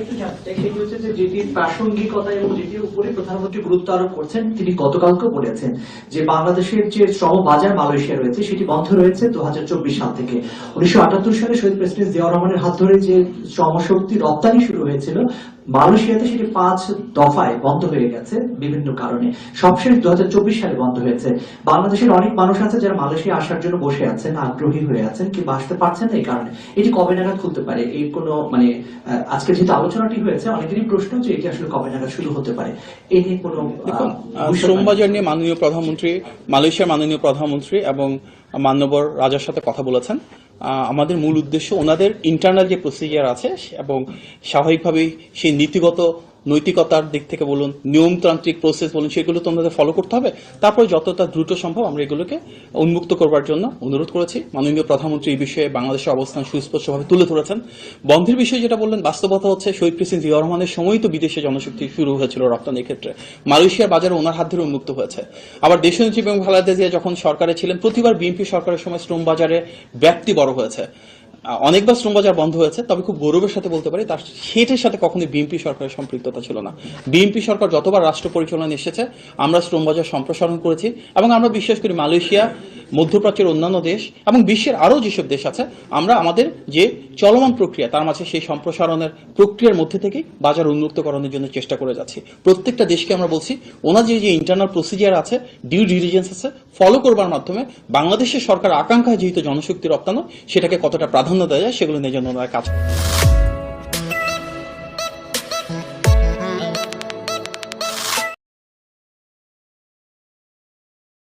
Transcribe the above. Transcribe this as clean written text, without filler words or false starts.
একটু জানতে চাই সেটি হচ্ছে যে যেটির প্রাসঙ্গিকতা এবং যেটির উপরে প্রধানমন্ত্রী গুরুত্ব আরোপ করছেন, তিনি গতকালকেও বলেছেন যে বাংলাদেশের যে শ্রম বাজার মালয়েশিয়া রয়েছে সেটি বন্ধ রয়েছে 2024 সাল থেকে। 1978 সালে শহীদ প্রেসিডেন্ট জিয়াউর রহমানের হাত ধরে যে শ্রমশক্তি রপ্তানি শুরু হয়েছিল মালয়েশিয়াতে, সেটি 5 দফায় বন্ধ হয়ে গেছে বিভিন্ন কারণে। সবশেষ 2024 সালে বন্ধ হয়েছে। বাংলাদেশের অনেক মানুষ আছে যারা মালয়েশিয়া আসার জন্য বসে আছেন, আগ্রহী হয়ে আছেন, কিন্তু আসতে পারছেন না এই কারণে। এটি কবে নাগাদ খুলতে পারে? এই কোনো মানে আজকে যেহেতু আলোচনাটি হয়েছে, অনেকেরই প্রশ্ন যে এটি আসলে কবে নাগাদ শুরু হতে পারে, এই নিয়ে কোনো শ্রমবাজার নিয়ে মাননীয় প্রধানমন্ত্রী, মালয়েশিয়ার মাননীয় প্রধানমন্ত্রী এবং মান্যবর রাজার সাথে কথা বলেছেন। আমাদের মূল উদ্দেশ্য ওনাদের ইন্টারনাল যে প্রসিজার আছে এবং স্বাভাবিকভাবেই সেই নীতিগত নৈতিকতার দিক থেকে বলুন, নিয়মতান্ত্রিক প্রসেস বলুন, সেগুলো তো আমাদের ফলো করতে হবে। তারপরে যতটা দ্রুত সম্ভব আমরা এগুলোকে উন্মুক্ত করবার জন্য অনুরোধ করেছি। মাননীয় প্রধানমন্ত্রী এই বিষয়ে বাংলাদেশের অবস্থান সুস্পষ্টভাবে তুলে ধরেছেন। বন্ধের বিষয়ে যেটা বললেন, বাস্তবতা হচ্ছে শহীদ প্রেসিডেন্ট জিয়াউর রহমানের সময়ই তো বিদেশে জনশক্তি শুরু হয়েছিল রপ্তানির ক্ষেত্রে। মালয়েশিয়ার বাজারে ওনার হাত ধরে উন্মুক্ত হয়েছে। আবার দেশনেত্রী এবং খালেদা জিয়া যখন সরকারে ছিলেন, প্রতিবার বিএনপি সরকারের সময় শ্রম বাজারে ব্যাপ্তি বড় হয়েছে। অনেকবার শ্রমবাজার বন্ধ হয়েছে, তবে খুব গৌরবের সাথে বলতে পারি তার সেটার সাথে কখনোই বিএনপি সরকারের সম্পৃক্ততা ছিল না। বিএনপি সরকার যতবার রাষ্ট্র পরিচালনা এসেছে আমরা শ্রমবাজার সম্প্রসারণ করেছি এবং আমরা বিশ্বাস করি মালয়েশিয়া, মধ্যপ্রাচ্যের অন্যান্য দেশ এবং বিশ্বের আরও যেসব দেশ আছে, আমরা আমাদের যে চলমান প্রক্রিয়া তার মাঝে সেই সম্প্রসারণের প্রক্রিয়ার মধ্যে থেকেই বাজার উন্মুক্তকরণের জন্য চেষ্টা করে যাচ্ছি। প্রত্যেকটা দেশকে আমরা বলছি ওনার যে ইন্টারনাল প্রসিজিয়ার আছে, ডিউ ডিলিজেন্স আছে, ফলো করবার মাধ্যমে বাংলাদেশের সরকার আকাঙ্ক্ষায় যেহেতু জনশক্তি রপ্তানো, সেটাকে কতটা প্রাধান্য দেওয়া যায় সেগুলো নিয়ে যেন ওনারা কাজ করে।